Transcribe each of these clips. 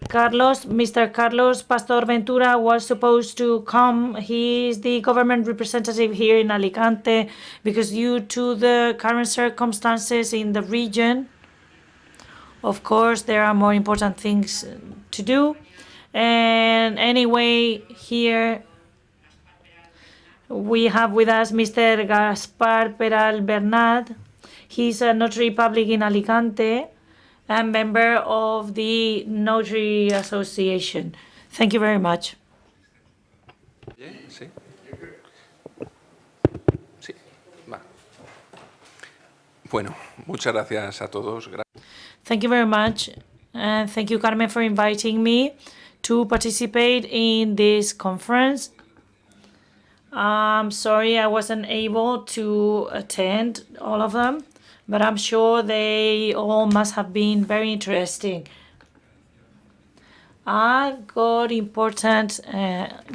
Mr. Carlos Pastor Ventura was supposed to come. He is the government representative here in Alicante because due to the current circumstances in the region, of course, there are more important things to do. And anyway, here we have with us Mr. Gaspar Peral Bernat. He's a notary public in Alicante and member of the Notary Association. Thank you very much. Sí. Sí. Va. Bueno, muchas gracias a todos. Thank you very much. And thank you, Carmen, for inviting me to participate in this conference. I'm sorry I wasn't able to attend all of them, but I'm sure they all must have been very interesting. I got important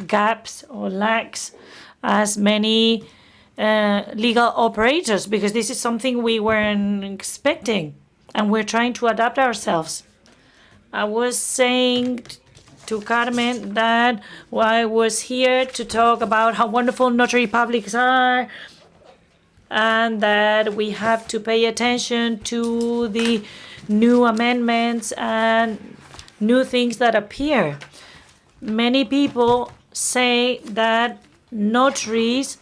gaps or lacks as many legal operators because this is something we weren't expecting and we're trying to adapt ourselves. I was saying to Carmen that I was here to talk about how wonderful notary publics are and that we have to pay attention to the new amendments and new things that appear. Many people say that notaries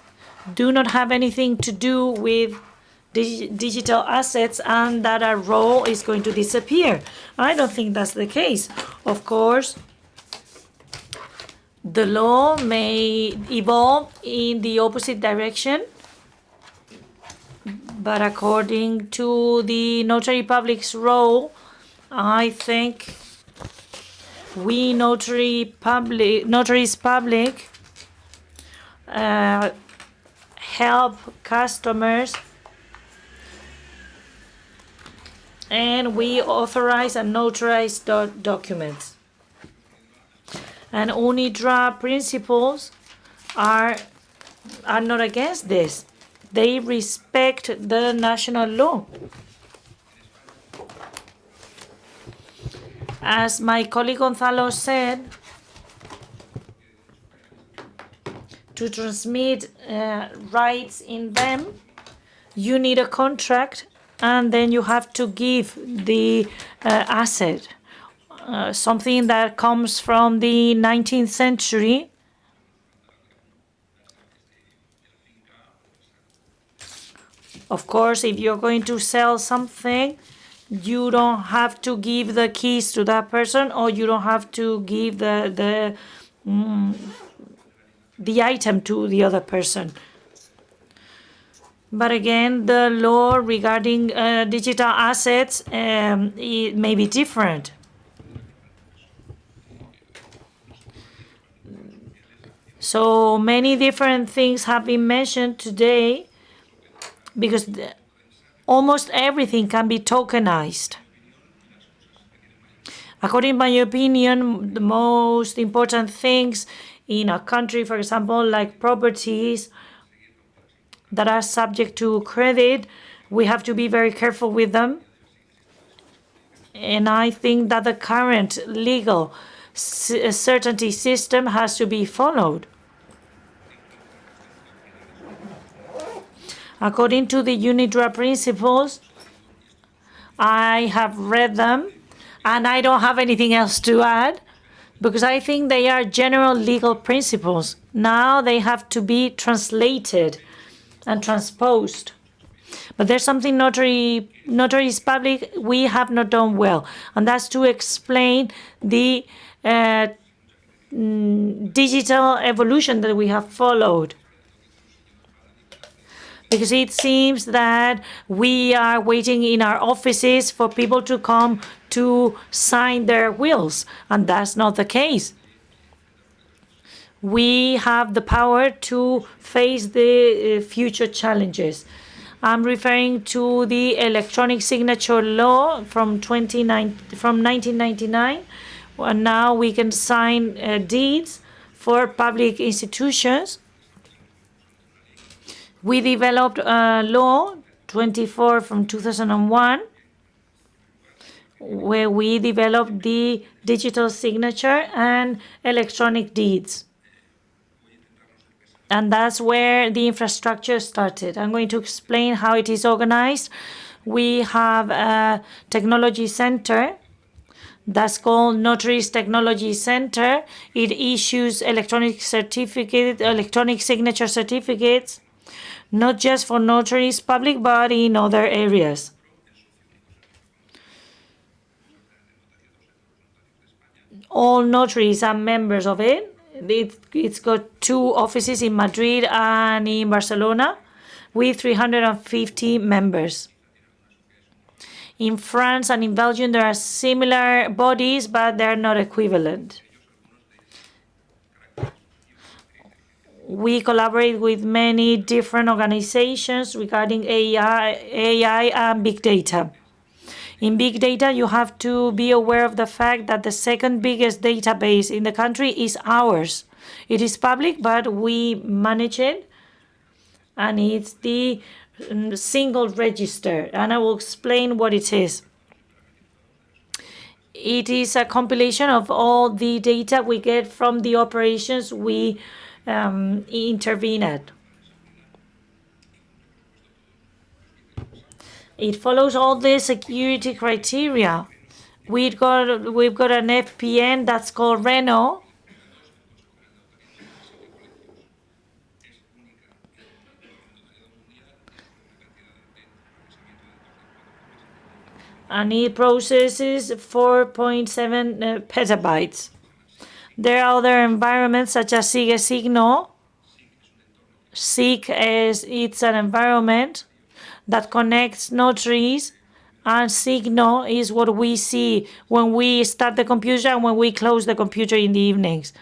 do not have anything to do with digital assets and that our role is going to disappear. I don't think that's the case. Of course, the law may evolve in the opposite direction, but according to the notary public's role, I think we notaries public help customers and we authorize and notarize documents. And Unidroit principles are not against this. They respect the national law. As my colleague Gonzalo said, to transmit rights in them, you need a contract and then you have to give the asset. Something that comes from the 19th century. Of course, if you're going to sell something, you don't have to give the keys to that person or you don't have to give the item to the other person. But again, the law regarding digital assets it may be different. So many different things have been mentioned today because almost everything can be tokenized. According to my opinion, the most important things in a country, for example, like properties that are subject to credit, we have to be very careful with them. And I think that the current legal certainty system has to be followed. According to the Unidroit principles, I have read them and I don't have anything else to add because I think they are general legal principles. Now they have to be translated and transposed. But there's something notaries public we have not done well, and that's to explain the digital evolution that we have followed. Because it seems that we are waiting in our offices for people to come to sign their wills, and that's not the case. We have the power to face the future challenges. I'm referring to the electronic signature law from 1999, and now we can sign deeds for public institutions. We developed a law 24 from 2001, where we developed the digital signature and electronic deeds. And that's where the infrastructure started. I'm going to explain how it is organized. We have a technology center that's called Notaries Technology Center. It issues electronic signature certificates, not just for notaries public, but in other areas. All notaries are members of it. It's got 2 offices in Madrid and in Barcelona with 350 members. In France and in Belgium, there are similar bodies, but they're not equivalent. We collaborate with many different organizations regarding AI and big data. In big data, you have to be aware of the fact that the second biggest database in the country is ours. It is public, but we manage it, and it's the single register, and I will explain what it is. It is a compilation of all the data we get from the operations we intervene at. It follows all the security criteria. We've got an FPN that's called Reno. And it processes 4.7 petabytes. There are other environments such as Signo. It's an environment that connects notaries, and Signo is what we see when we start the computer and when we close the computer in the evenings.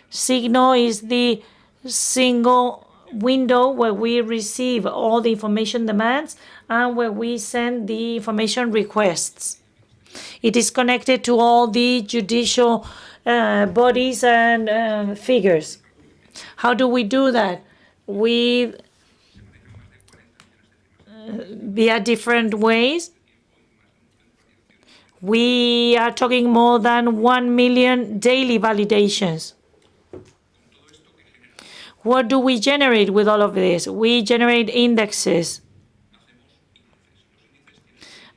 Signo is the single window where we receive all the information demands and where we send the information requests. It is connected to all the judicial bodies and figures. How do we do that? Via different ways. We are talking more than 1 million daily validations. What do we generate with all of this? We generate indexes.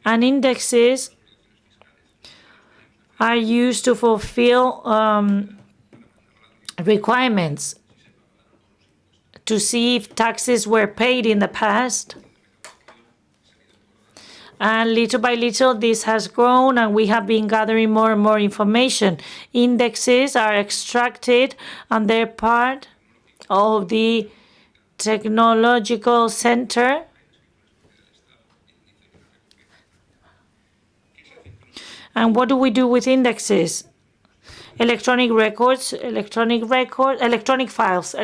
And indexes are used to fulfill requirements to see if taxes were paid in the past. And little by little, this has grown, and we have been gathering more and more information. Indexes are extracted, and they're part of the technological center. And what do we do with indexes? Electronic files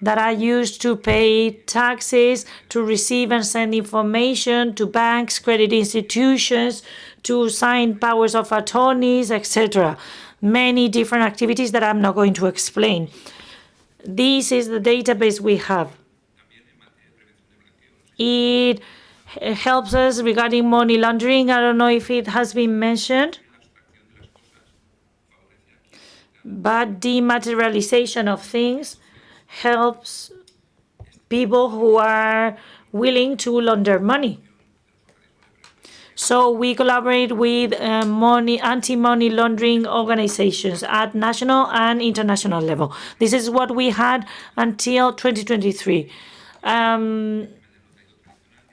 that are used to pay taxes, to receive and send information to banks, credit institutions, to sign powers of attorneys, etc. Many different activities that I'm not going to explain. This is the database we have. It helps us regarding money laundering. I don't know if it has been mentioned, but dematerialization of things helps people who are willing to launder money. So we collaborate with anti-money laundering organizations at national and international level. This is what we had until 2023.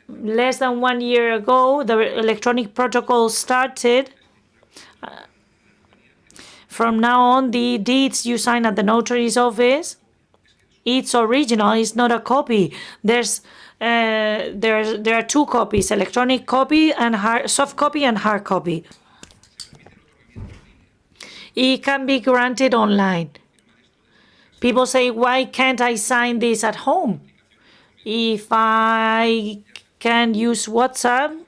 Less than 1 year ago, the electronic protocol started. From now on, the deeds you sign at the notary's office, it's original, it's not a copy. There are 2 copies, electronic copy and soft copy and hard copy. It can be granted online. People say, why can't I sign this at home? If I can use WhatsApp,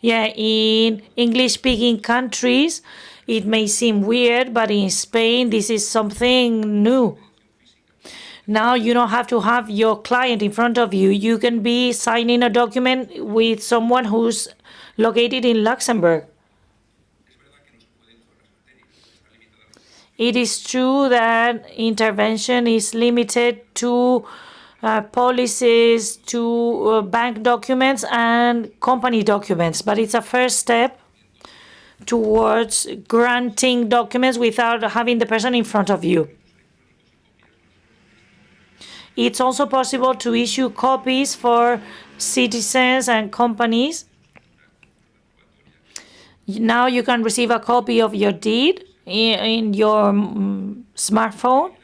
in English-speaking countries, it may seem weird, but in Spain, this is something new. Now you don't have to have your client in front of you. You can be signing a document with someone who's located in Luxembourg. It is true that intervention is limited to policies, to bank documents and company documents, but it's a first step towards granting documents without having the person in front of you. It's also possible to issue copies for citizens and companies. Now you can receive a copy of your deed in your smartphone.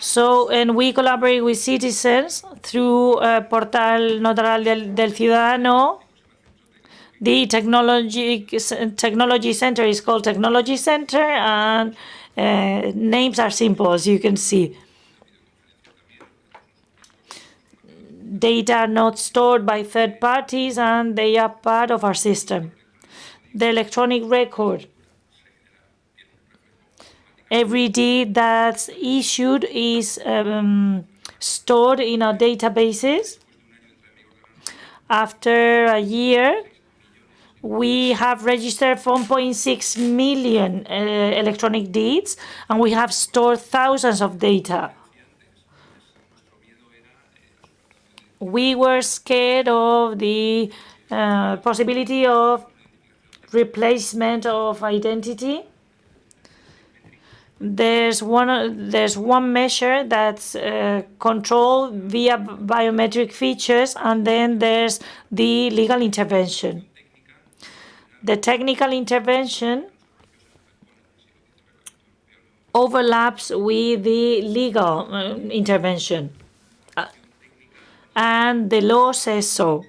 So, and we collaborate with citizens through Portal Notarial del Ciudadano. The technology center is called Technology Center, and names are simple, as you can see. Data are not stored by third parties, and they are part of our system. The electronic record. Every deed that's issued is stored in our databases. After a year, we have registered 1.6 million electronic deeds, and we have stored thousands of data. We were scared of the possibility of replacement of identity. There's one measure that's controlled via biometric features, and then there's the legal intervention. The technical intervention overlaps with the legal intervention, and the law says so.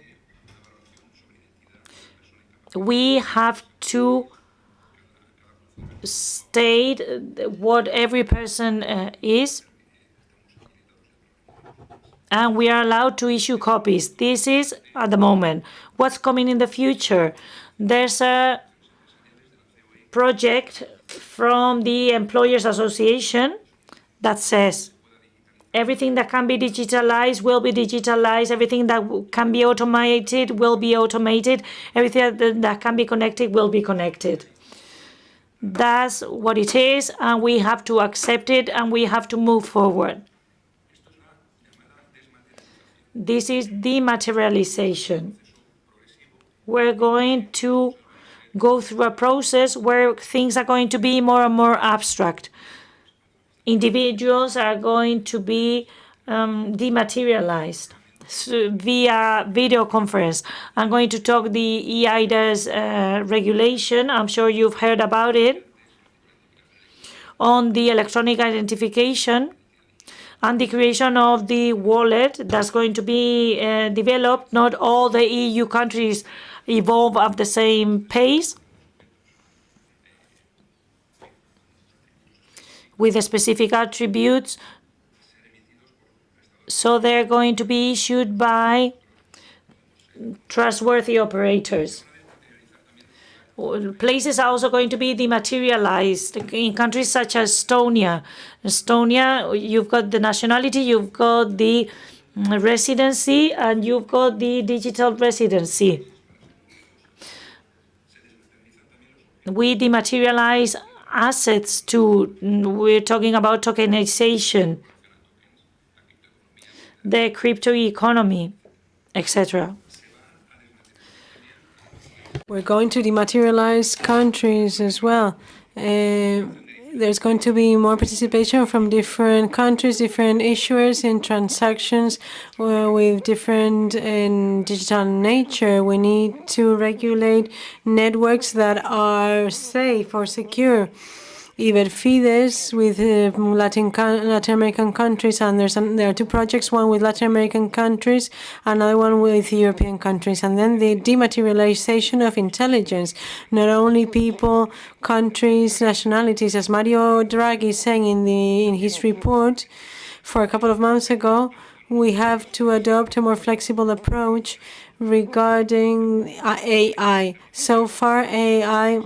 We have to state what every person is, and we are allowed to issue copies. This is at the moment. What's coming in the future? There's a project from the Employers Association that says everything that can be digitalized will be digitalized, everything that can be automated will be automated, everything that can be connected will be connected. That's what it is, and we have to accept it, and we have to move forward. This is dematerialization. We're going to go through a process where things are going to be more and more abstract. Individuals are going to be dematerialized via video conference. I'm going to talk the eIDAS regulation. I'm sure you've heard about it. On the electronic identification and the creation of the wallet that's going to be developed. Not all the EU countries evolve at the same pace, with specific attributes. So they're going to be issued by trustworthy operators. Places are also going to be dematerialized in countries such as Estonia. Estonia, you've got the nationality, you've got the residency, and you've got the digital residency. We dematerialize assets too. We're talking about tokenization, the crypto economy, etc. We're going to dematerialize countries as well. There's going to be more participation from different countries, different issuers in transactions with different digital nature. We need to regulate networks that are safe or secure. Fides with Latin American countries, and there are two projects, one with Latin American countries, another one with European countries, and then the dematerialization of intelligence, not only people, countries, nationalities, as Mario Draghi is saying in his report for a couple of months ago. We have to adopt a more flexible approach regarding AI. So far, AI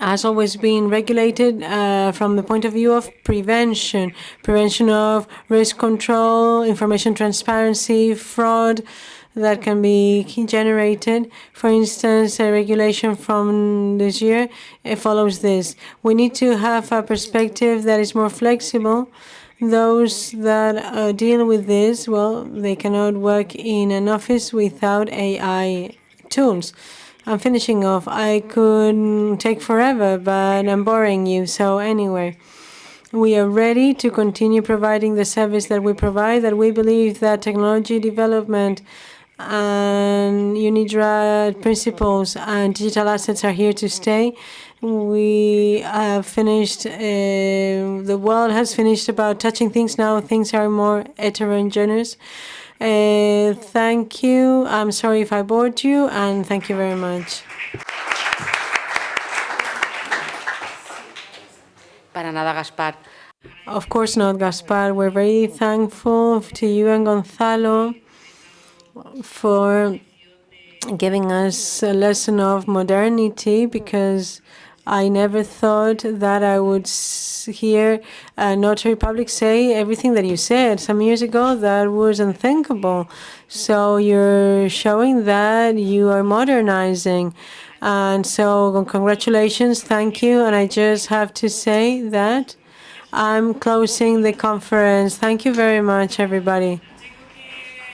has always been regulated from the point of view of prevention of risk control, information transparency, fraud, that can be generated. For instance, a regulation from this year, it follows this. We need to have a perspective that is more flexible. Those that deal with this, well, they cannot work in an office without AI tools. I'm finishing off. I could take forever, but I'm boring you. So anyway, we are ready to continue providing the service that we provide, that we believe that technology development and Unidroit principles and digital assets are here to stay. We have finished, the world has finished about touching things. Now things are more heterogeneous. Thank you. I'm sorry if I bored you, and thank you very much. Para nada, Gaspar. Of course not, Gaspar. We're very thankful to you and Gonzalo for giving us a lesson of modernity, because I never thought that I would hear a notary public say everything that you said. Some years ago, that was unthinkable. So you're showing that you are modernizing. And so congratulations, thank you. And I just have to say that I'm closing the conference. Thank you very much, everybody.